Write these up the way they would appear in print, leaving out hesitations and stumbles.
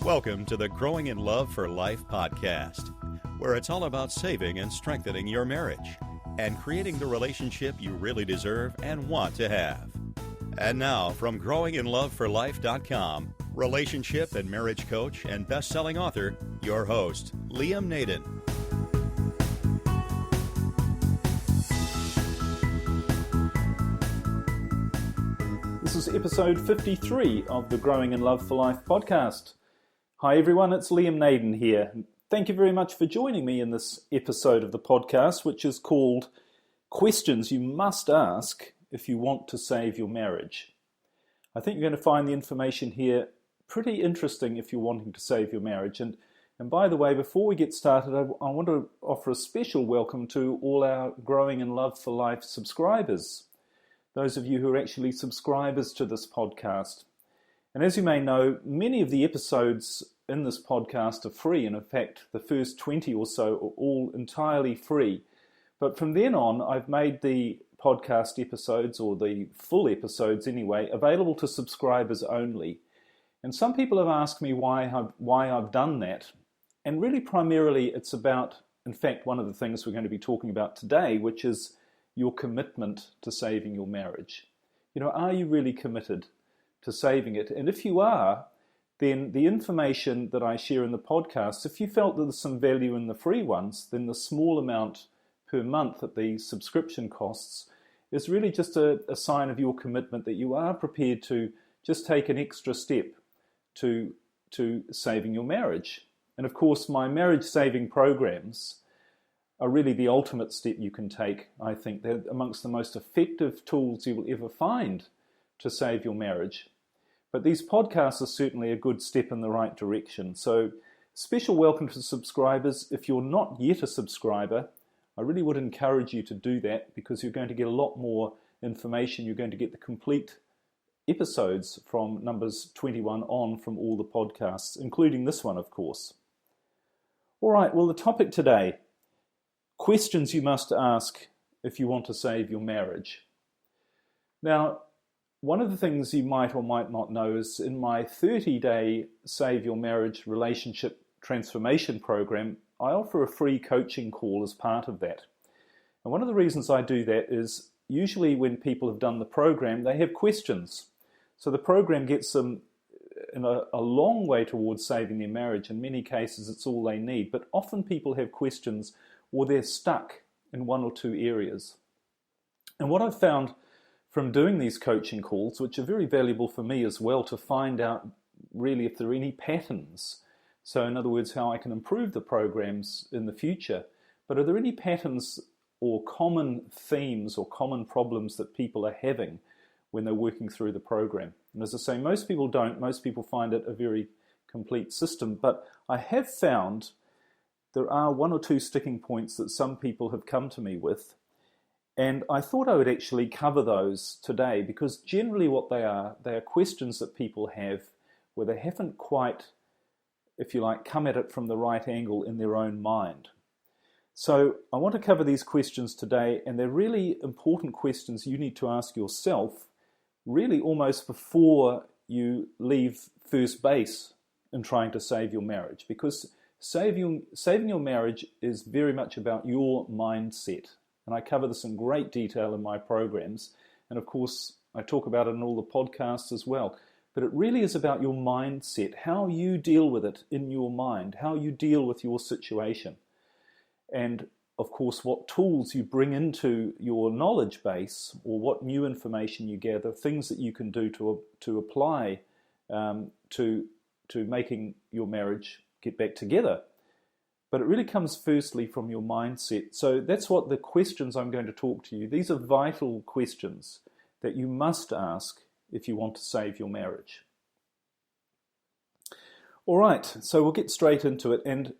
Welcome to the Growing in Love for Life podcast, where it's all about saving and strengthening your marriage and creating the relationship you really deserve and want to have. And now, from growinginloveforlife.com, relationship and marriage coach and best-selling author, your host, Liam Naden. This is episode 53 of the Growing in Love for Life podcast. Hi everyone, it's Liam Naden here. Thank you very much for joining me in this episode of the podcast, which is called Questions You Must Ask If You Want to Save Your Marriage. I think you're going to find the information here pretty interesting if you're wanting to save your marriage. And by the way, before we get started, I want to offer a special welcome to all our Growing in Love for Life subscribers, those of you who are actually subscribers to this podcast. And as you may know, many of the episodes in this podcast are free, and in fact, the first 20 or so are all entirely free. But from then on, I've made the podcast episodes, or the full episodes anyway, available to subscribers only. And some people have asked me why I've done that. And really, primarily, it's about, in fact, one of the things we're going to be talking about today, which is your commitment to saving your marriage. You know, are you really committed to saving it? And if you are, then the information that I share in the podcast, if you felt that there's some value in the free ones, then the small amount per month that the subscription costs is really just a sign of your commitment that you are prepared to just take an extra step to saving your marriage. And of course, my marriage saving programs are really the ultimate step you can take. I think they're amongst the most effective tools you will ever find to save your marriage. But these podcasts are certainly a good step in the right direction. So special welcome to subscribers. If you're not yet a subscriber, I really would encourage you to do that, because you're going to get a lot more information. You're going to get the complete episodes from numbers 21 on from all the podcasts, including this one, of course. All right, well, the topic today, questions you must ask if you want to save your marriage. Now, one of the things you might or might not know is in my 30-day Save Your Marriage Relationship Transformation Program, I offer a free coaching call as part of that. And one of the reasons I do that is usually when people have done the program, they have questions. So the program gets them in a long way towards saving their marriage. In many cases, it's all they need. But often people have questions, or they're stuck in one or two areas. And what I've found from doing these coaching calls, which are very valuable for me as well, to find out really if there are any patterns. So in other words, how I can improve the programs in the future. But are there any patterns or common themes or common problems that people are having when they're working through the program? And as I say, most people don't. Most people find it a very complete system. But I have found there are one or two sticking points that some people have come to me with. And I thought I would actually cover those today, because generally what they are questions that people have where they haven't quite, if you like, come at it from the right angle in their own mind. So I want to cover these questions today, and they're really important questions you need to ask yourself, really almost before you leave first base in trying to save your marriage, because saving your marriage is very much about your mindset. And I cover this in great detail in my programs. And of course, I talk about it in all the podcasts as well. But it really is about your mindset, how you deal with it in your mind, how you deal with your situation. And of course, what tools you bring into your knowledge base, or what new information you gather, things that you can do to apply to making your marriage get back together. But it really comes firstly from your mindset. So that's what the questions I'm going to talk to you. These are vital questions that you must ask if you want to save your marriage. All right, so we'll get straight into it. And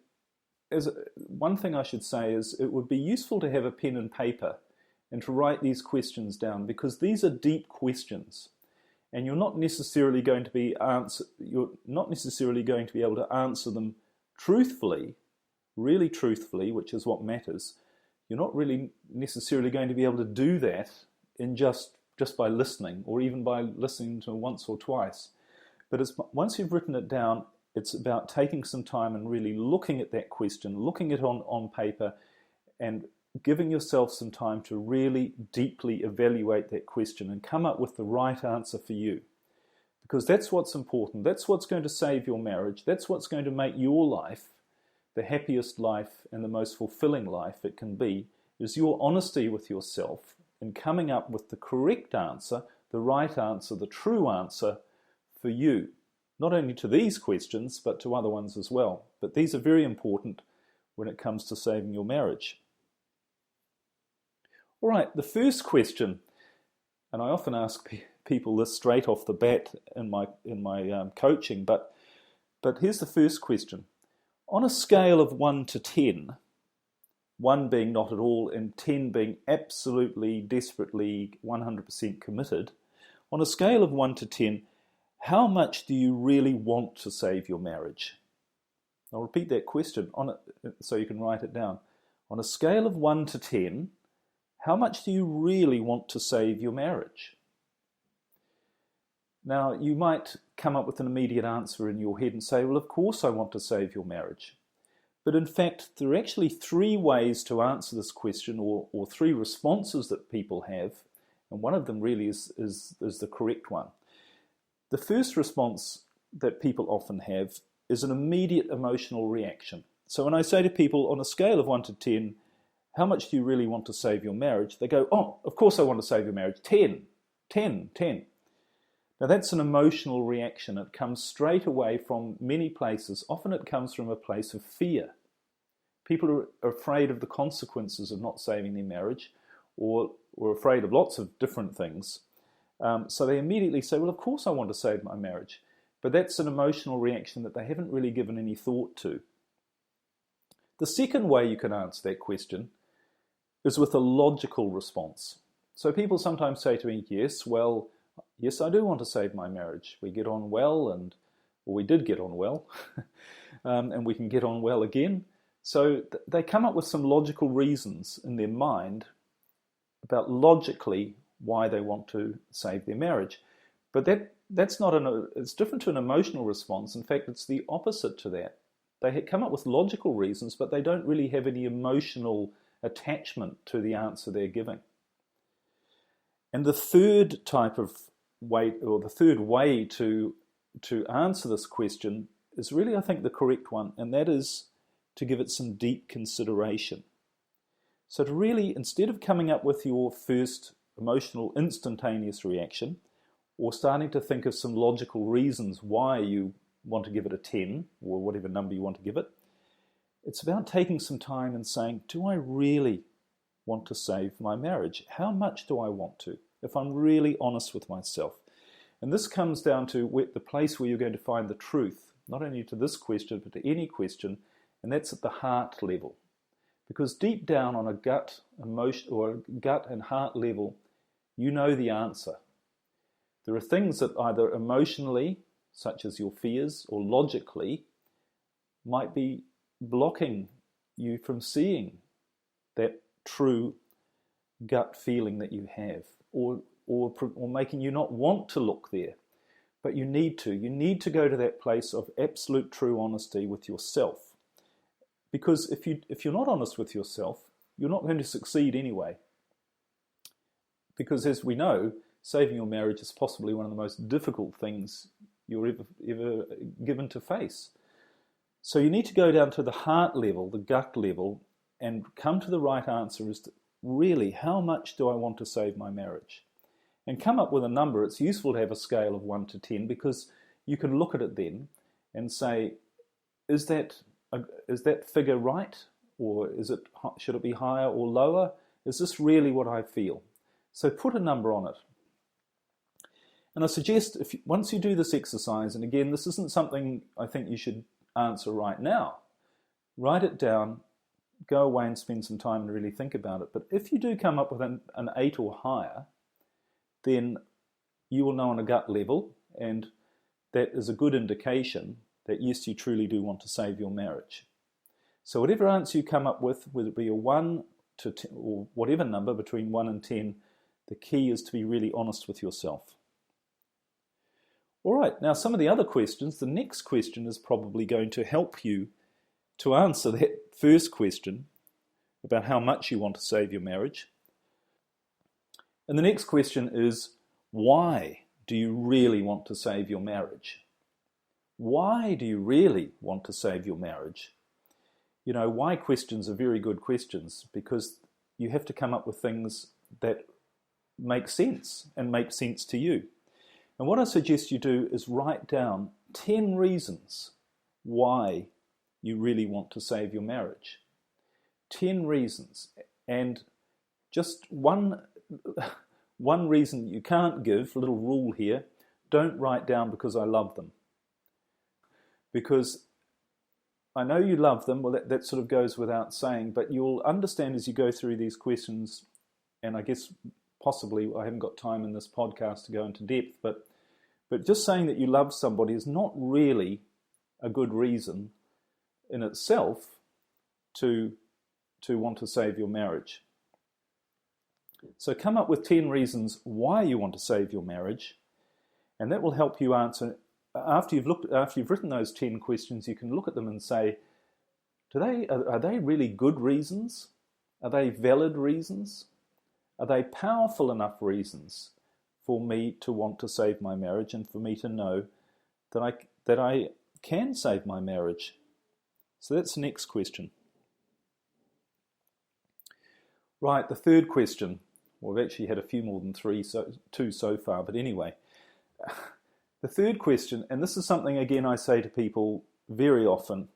one thing I should say is it would be useful to have a pen and paper and to write these questions down, because these are deep questions. And you're not necessarily going to be able to answer them truthfully, really truthfully, which is what matters. You're not really necessarily going to be able to do that in just by listening, or even by listening to once or twice. But once you've written it down, It's about taking some time and really looking at that question, looking at it on paper, and giving yourself some time to really deeply evaluate that question and come up with the right answer for you. Because that's what's important. That's what's going to save your marriage. That's what's going to make your life the happiest life and the most fulfilling life it can be, is your honesty with yourself in coming up with the correct answer, the right answer, the true answer for you. Not only to these questions, but to other ones as well. But these are very important when it comes to saving your marriage. All right, the first question, and I often ask people this straight off the bat in my coaching, but here's the first question. On a scale of 1 to 10, 1 being not at all and 10 being absolutely, desperately, 100% committed, on a scale of 1 to 10, how much do you really want to save your marriage? I'll repeat that question so you can write it down. On a scale of 1 to 10, how much do you really want to save your marriage? Now, you might come up with an immediate answer in your head and say, well, of course I want to save your marriage. But in fact, there are actually 3 ways to answer this question, or 3 responses that people have, and one of them really is the correct one. The first response that people often have is an immediate emotional reaction. So when I say to people, on a scale of 1 to 10, how much do you really want to save your marriage? They go, oh, of course I want to save your marriage. 10. Now that's an emotional reaction. It comes straight away from many places. Often it comes from a place of fear. People are afraid of the consequences of not saving their marriage, or afraid of lots of different things. So they immediately say, well, of course I want to save my marriage. But that's an emotional reaction that they haven't really given any thought to. The second way you can answer that question is with a logical response. So people sometimes say to me, yes, I do want to save my marriage. We get on well, or we did get on well, and we can get on well again. So they come up with some logical reasons in their mind about logically why they want to save their marriage. But that's not it's different to an emotional response. In fact, it's the opposite to that. They come up with logical reasons, but they don't really have any emotional attachment to the answer they're giving. And the third type of way, or the third way to answer this question is really, I think, the correct one, and that is to give it some deep consideration. So to really, instead of coming up with your first emotional instantaneous reaction, or starting to think of some logical reasons why you want to give it a 10, or whatever number you want to give it, it's about taking some time and saying, do I really want to save my marriage? How much do I want to? If I'm really honest with myself. And this comes down to the place where you're going to find the truth, not only to this question, but to any question, and that's at the heart level. Because deep down on a gut emotion, or gut and heart level, you know the answer. There are things that either emotionally, such as your fears, or logically, might be blocking you from seeing that true gut feeling that you have, or making you not want to look there. But you need to. You need to go to that place of absolute true honesty with yourself. Because if you're not honest with yourself, you're not going to succeed anyway. Because as we know, saving your marriage is possibly one of the most difficult things you're ever given to face. So you need to go down to the heart level, the gut level, and come to the right answer as to really, how much do I want to save my marriage? And come up with a number. It's useful to have a scale of 1 to 10 because you can look at it then and say, is that figure right? Or should it be higher or lower? Is this really what I feel? So put a number on it. And I suggest once you do this exercise, and again, this isn't something I think you should answer right now. Write it down, go away and spend some time and really think about it. But if you do come up with an 8 or higher, then you will know on a gut level, and that is a good indication that yes, you truly do want to save your marriage. So whatever answer you come up with, whether it be a 1 to 10, or whatever number between 1 and 10, the key is to be really honest with yourself. All right, now some of the other questions, the next question is probably going to help you to answer that first question about how much you want to save your marriage. And the next question is, why do you really want to save your marriage? Why do you really want to save your marriage? You know, why questions are very good questions because you have to come up with things that make sense and make sense to you. And what I suggest you do is write down 10 reasons why you really want to save your marriage. 10 reasons. And just one reason you can't give, a little rule here, don't write down because I love them. Because I know you love them, well that sort of goes without saying, but you'll understand as you go through these questions, and I guess possibly I haven't got time in this podcast to go into depth, but just saying that you love somebody is not really a good reason in itself to want to save your marriage. So come up with 10 reasons why you want to save your marriage, and that will help you answer. After you've written those 10 questions, you can look at them and say, are they really good reasons? Are they valid reasons? Are they powerful enough reasons for me to want to save my marriage and for me to know that I can save my marriage? So that's the next question. Right, the third question. Well, we've actually had a few more than two so far, but anyway. The third question, and this is something again I say to people very often,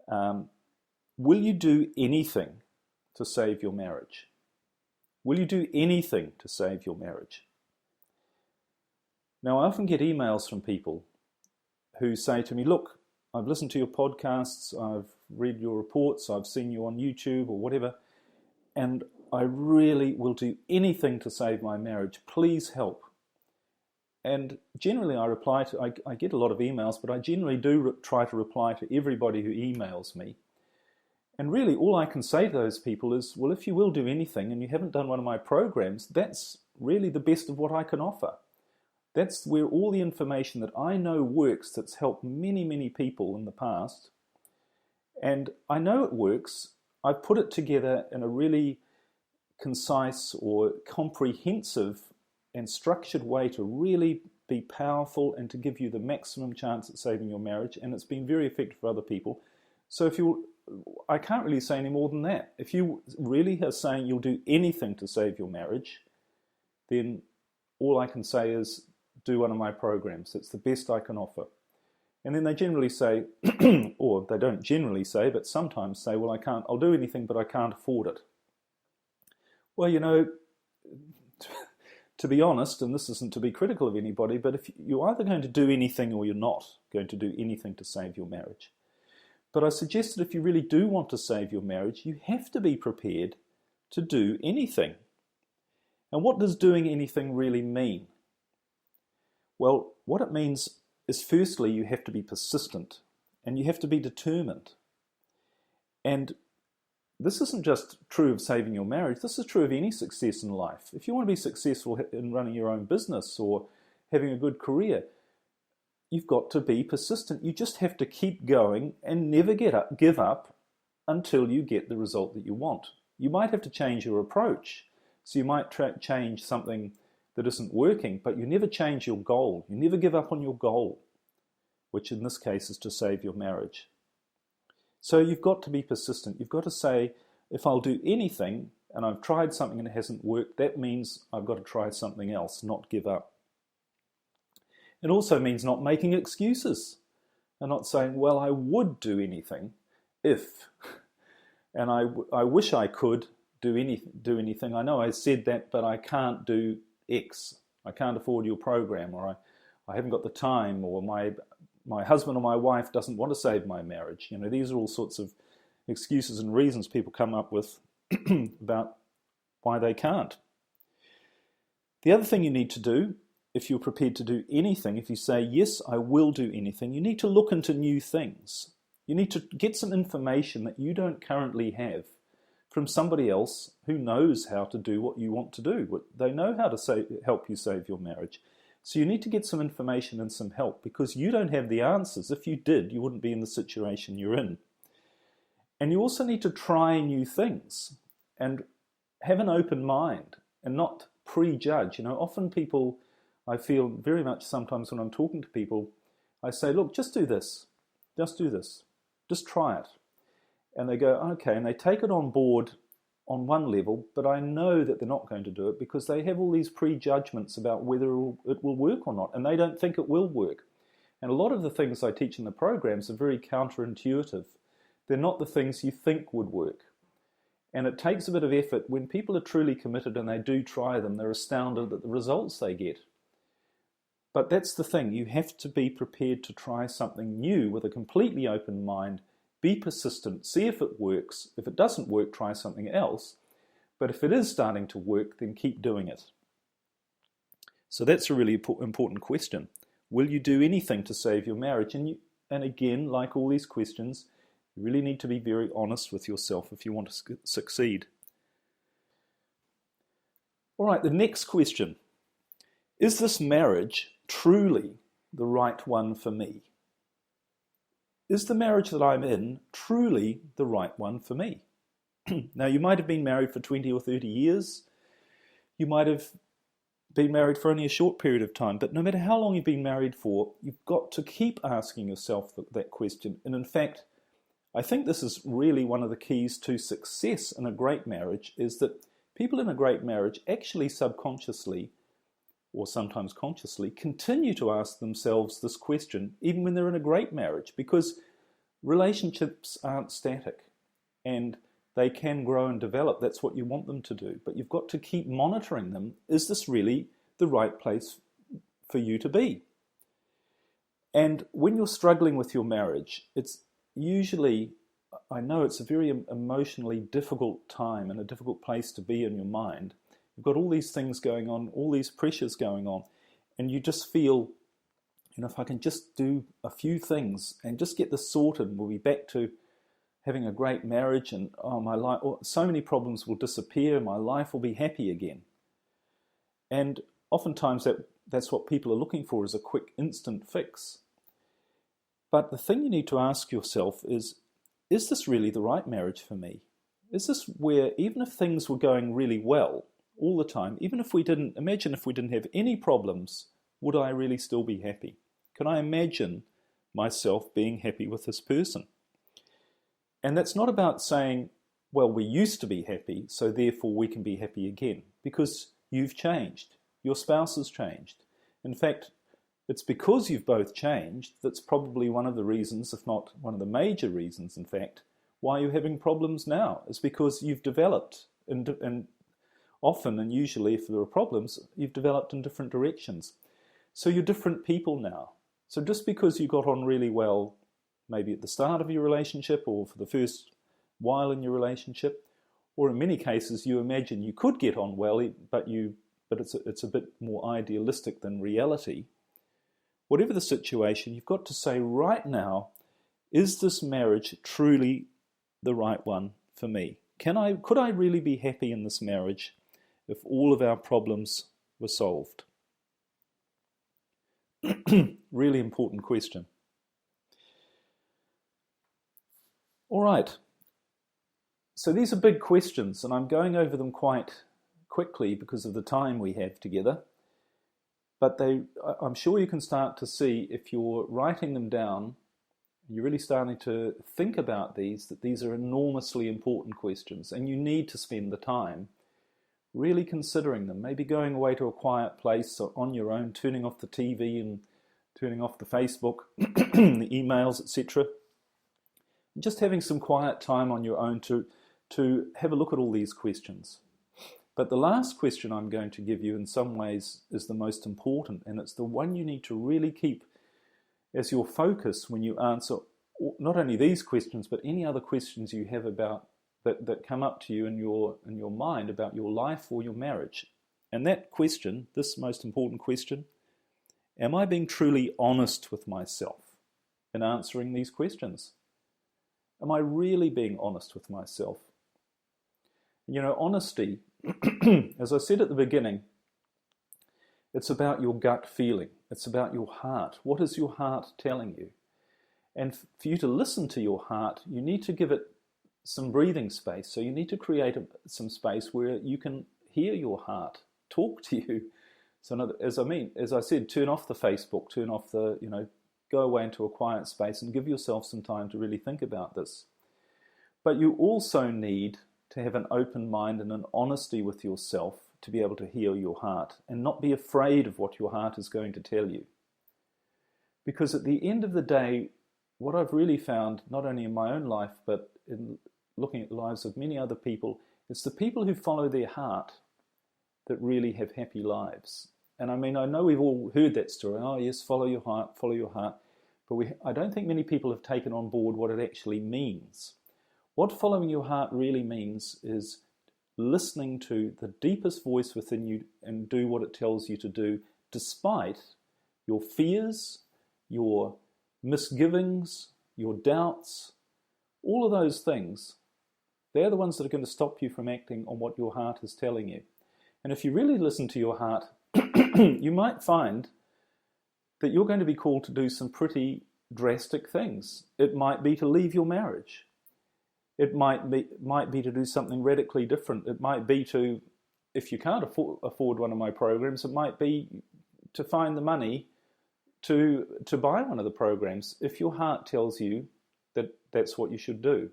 will you do anything to save your marriage? Will you do anything to save your marriage? Now, I often get emails from people who say to me, look, I've listened to your podcasts, I've read your reports, I've seen you on YouTube or whatever, and I really will do anything to save my marriage. Please help. And generally I get a lot of emails, but I generally do try to reply to everybody who emails me. And really all I can say to those people is, well, if you will do anything and you haven't done one of my programs, that's really the best of what I can offer. That's where all the information that I know works, that's helped many, many people in the past. And I know it works. I've put it together in a really concise or comprehensive and structured way to really be powerful and to give you the maximum chance at saving your marriage, and it's been very effective for other people. So I can't really say any more than that. If you really are saying you'll do anything to save your marriage, then all I can say is do one of my programs. It's the best I can offer. And then they generally say, or they don't generally say, but sometimes say, well, I'll do anything, but I can't afford it. Well, you know, to be honest, and this isn't to be critical of anybody, but if you're either going to do anything or you're not going to do anything to save your marriage. But I suggest that if you really do want to save your marriage, you have to be prepared to do anything. And what does doing anything really mean? Well, what it means is firstly you have to be persistent and you have to be determined. And this isn't just true of saving your marriage, this is true of any success in life. If you want to be successful in running your own business or having a good career, you've got to be persistent. You just have to keep going and never give up until you get the result that you want. You might have to change your approach. So you might change something that isn't working, but you never change your goal. You never give up on your goal, which in this case is to save your marriage. So you've got to be persistent. You've got to say, if I'll do anything and I've tried something and it hasn't worked, that means I've got to try something else, not give up. It also means not making excuses and not saying, well, I would do anything if, and I wish I could do anything. I know I said that, but I can't do X. I can't afford your program, or I haven't got the time, or my husband or my wife doesn't want to save my marriage. You know, these are all sorts of excuses and reasons people come up with about why they can't. The other thing you need to do, if you're prepared to do anything, if you say, yes, I will do anything, you need to look into new things. You need to get some information that you don't currently have from somebody else who knows how to do what you want to do. They know how to help you save your marriage. So you need to get some information and some help, because you don't have the answers. If you did, you wouldn't be in the situation you're in. And you also need to try new things and have an open mind and not prejudge. Often people, I feel very much sometimes when I'm talking to people, I say, look, just do this, just try it. And they go, okay, and they take it on board on one level, but I know that they're not going to do it because they have all these prejudgments about whether it will work or not, and they don't think it will work. And a lot of the things I teach in the programs are very counterintuitive. They're not the things you think would work. And it takes a bit of effort. When people are truly committed and they do try them, they're astounded at the results they get. But that's the thing. You have to be prepared to try something new with a completely open mind. Be persistent. See if it works. If it doesn't work, try something else. But if it is starting to work, then keep doing it. So that's a really important question. Will you do anything to save your marriage? And again, like all these questions, you really need to be very honest with yourself if you want to succeed. All right, the next question. Is this marriage truly the right one for me? Is the marriage that I'm in truly the right one for me? Now, you might have been married for 20 or 30 years. You might have been married for only a short period of time. But no matter how long you've been married for, you've got to keep asking yourself that question. And in fact, I think this is really one of the keys to success in a great marriage, is that people in a great marriage actually subconsciously, or sometimes consciously, continue to ask themselves this question even when they're in a great marriage, because relationships aren't static and they can grow and develop. That's what you want them to do. But you've got to keep monitoring them. Is this really the right place for you to be? And when you're struggling with your marriage, it's usually, I know it's a very emotionally difficult time and a difficult place to be in your mind. You've got all these things going on, all these pressures going on, and you just feel, if I can just do a few things and just get this sorted, we'll be back to having a great marriage, and my life, so many problems will disappear, my life will be happy again. And oftentimes that's what people are looking for, is a quick instant fix. But the thing you need to ask yourself is this really the right marriage for me? Is this where, even if things were going really well all the time, even if we didn't have any problems, would I really still be happy? Can I imagine myself being happy with this person? And that's not about saying, well, we used to be happy, so therefore we can be happy again, because you've changed. Your spouse has changed. In fact, it's because you've both changed that's probably one of the reasons, if not one of the major reasons, in fact, why you're having problems now. Is because you've developed, and often and usually if there are problems, you've developed in different directions. So you're different people now. So just because you got on really well, maybe at the start of your relationship or for the first while in your relationship, or in many cases you imagine you could get on well, but it's a bit more idealistic than reality. Whatever the situation, you've got to say right now, is this marriage truly the right one for me? Could I really be happy in this marriage if all of our problems were solved? Really important question. All right. So these are big questions, and I'm going over them quite quickly because of the time we have together. But I'm sure you can start to see, if you're writing them down, you're really starting to think about these, that these are enormously important questions, and you need to spend the time really considering them. Maybe going away to a quiet place on your own, turning off the TV and turning off the Facebook, the emails, etc. Just having some quiet time on your own to have a look at all these questions. But the last question I'm going to give you in some ways is the most important, and it's the one you need to really keep as your focus when you answer not only these questions, but any other questions you have about that come up to you in your mind about your life or your marriage. And that question, this most important question, am I being truly honest with myself in answering these questions? Am I really being honest with myself? Honesty, as I said at the beginning, It's about your gut feeling. It's about your heart. What is your heart telling you? And for you to listen to your heart, you need to give it some breathing space. So you need to create some space where you can hear your heart talk to you. So as I said, turn off the Facebook, turn off go away into a quiet space and give yourself some time to really think about this. But you also need to have an open mind and an honesty with yourself to be able to hear your heart and not be afraid of what your heart is going to tell you. Because at the end of the day, what I've really found, not only in my own life, but in looking at the lives of many other people, is the people who follow their heart that really have happy lives. And I know we've all heard that story. Oh yes, follow your heart, follow your heart. But I don't think many people have taken on board what it actually means. What following your heart really means is listening to the deepest voice within you and do what it tells you to do, despite your fears, your misgivings, your doubts, all of those things. They're the ones that are going to stop you from acting on what your heart is telling you. And if you really listen to your heart, you might find that you're going to be called to do some pretty drastic things. It might be to leave your marriage. It might be to do something radically different. It might be to, if you can't afford one of my programs, it might be to find the money to buy one of the programs if your heart tells you that that's what you should do.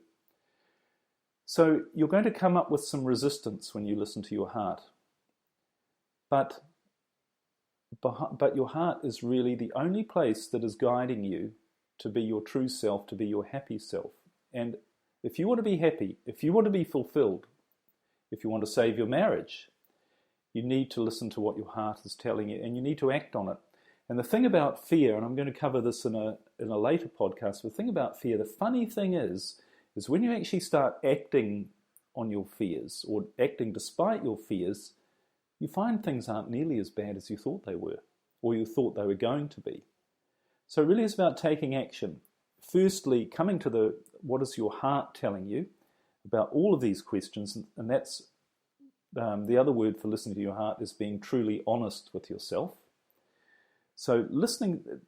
So you're going to come up with some resistance when you listen to your heart. But your heart is really the only place that is guiding you to be your true self, to be your happy self. And if you want to be happy, if you want to be fulfilled, if you want to save your marriage, you need to listen to what your heart is telling you and you need to act on it. And the thing about fear, and I'm going to cover this in a later podcast, the thing about fear, the funny thing is when you actually start acting on your fears or acting despite your fears, you find things aren't nearly as bad as you thought they were or you thought they were going to be. So really it's about taking action. Firstly, coming to what is your heart telling you about all of these questions, and that's the other word for listening to your heart is being truly honest with yourself. So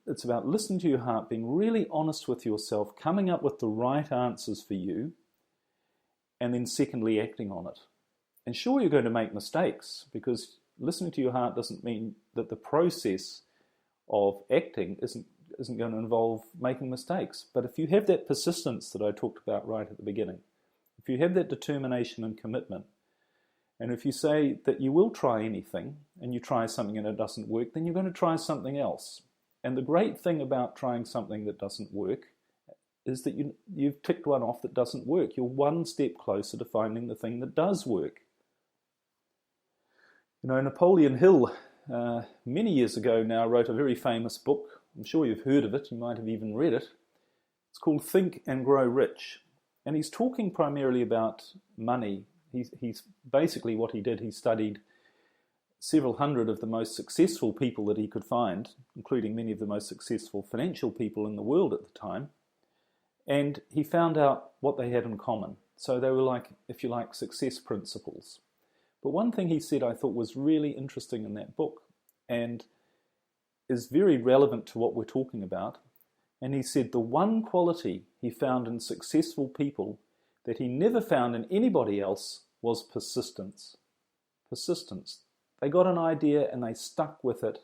it's about listening to your heart, being really honest with yourself, coming up with the right answers for you, and then secondly, acting on it. And sure, you're going to make mistakes, because listening to your heart doesn't mean that the process of acting isn't going to involve making mistakes. But if you have that persistence that I talked about right at the beginning, if you have that determination and commitment, and if you say that you will try anything and you try something and it doesn't work, then you're going to try something else. And the great thing about trying something that doesn't work is that you've ticked one off that doesn't work. You're one step closer to finding the thing that does work. Napoleon Hill, many years ago now, wrote a very famous book. I'm sure you've heard of it. You might have even read it. It's called Think and Grow Rich. And he's talking primarily about money. He's basically what he did, he studied several hundred of the most successful people that he could find, including many of the most successful financial people in the world at the time. And he found out what they had in common. So they were like, if you like, success principles. But one thing he said I thought was really interesting in that book and is very relevant to what we're talking about. And he said the one quality he found in successful people that he never found in anybody else was persistence. Persistence. They got an idea and they stuck with it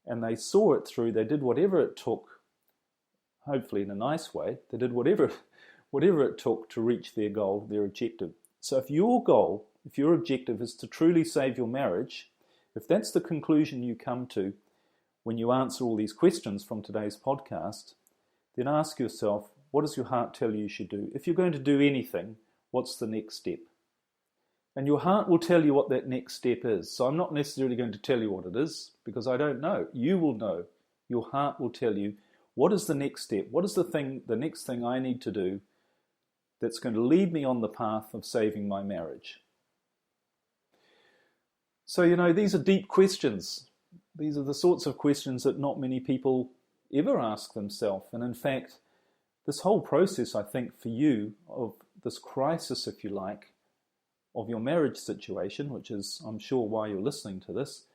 and they saw it through. They did whatever it took, hopefully in a nice way. They did whatever it took to reach their goal, their objective. So if your objective is to truly save your marriage, if that's the conclusion you come to when you answer all these questions from today's podcast, then ask yourself, what does your heart tell you should do? If you're going to do anything, what's the next step? And your heart will tell you what that next step is. So I'm not necessarily going to tell you what it is because I don't know. You will know. Your heart will tell you what is the next step? What is the next thing I need to do that's going to lead me on the path of saving my marriage? So, these are deep questions. These are the sorts of questions that not many people ever ask themselves. And in fact, this whole process, I think, for you, of this crisis, if you like, of your marriage situation, which is, I'm sure, why you're listening to this,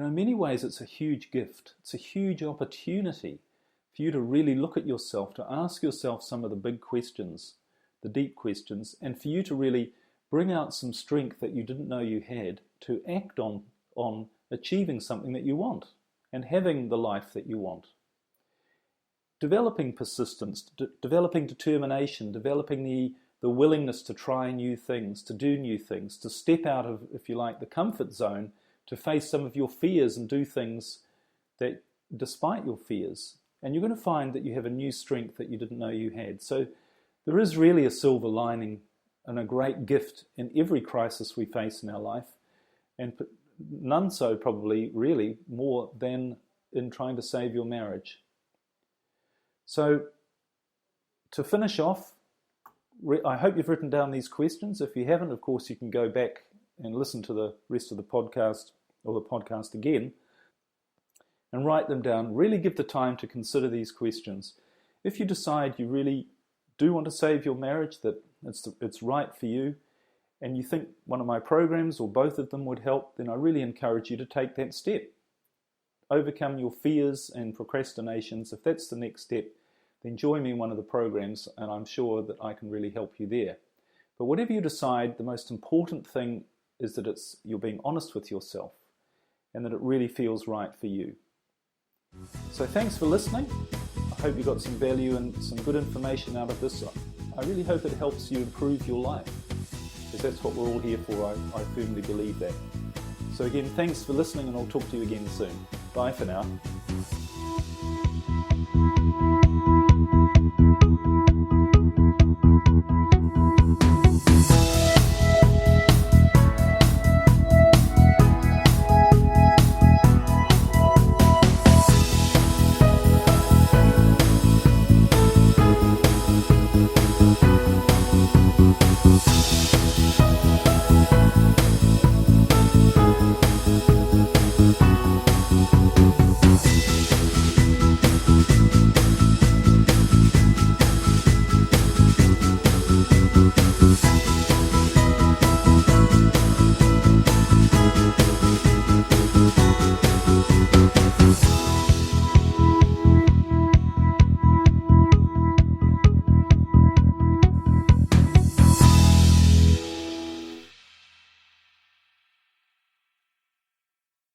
in many ways it's a huge gift. It's a huge opportunity for you to really look at yourself, to ask yourself some of the big questions, the deep questions, and for you to really bring out some strength that you didn't know you had to act on achieving something that you want and having the life that you want. Developing persistence, developing determination, developing the willingness to try new things, to do new things, to step out of, if you like, the comfort zone, to face some of your fears and do things that despite your fears. And you're going to find that you have a new strength that you didn't know you had. So there is really a silver lining and a great gift in every crisis we face in our life, and none so probably really more than in trying to save your marriage. So to finish off, I hope you've written down these questions. If you haven't, of course, you can go back and listen to the rest of the podcast or the podcast again and write them down. Really give the time to consider these questions. If you decide you really do want to save your marriage, that it's right for you, and you think one of my programs or both of them would help, then I really encourage you to take that step. Overcome your fears and procrastinations. If that's the next step, then join me in one of the programs, and I'm sure that I can really help you there. But whatever you decide, the most important thing is that you're being honest with yourself and that it really feels right for you. So thanks for listening. I hope you got some value and some good information out of this. I really hope it helps you improve your life, because that's what we're all here for. I firmly believe that. So again, thanks for listening, and I'll talk to you again soon. Bye for now.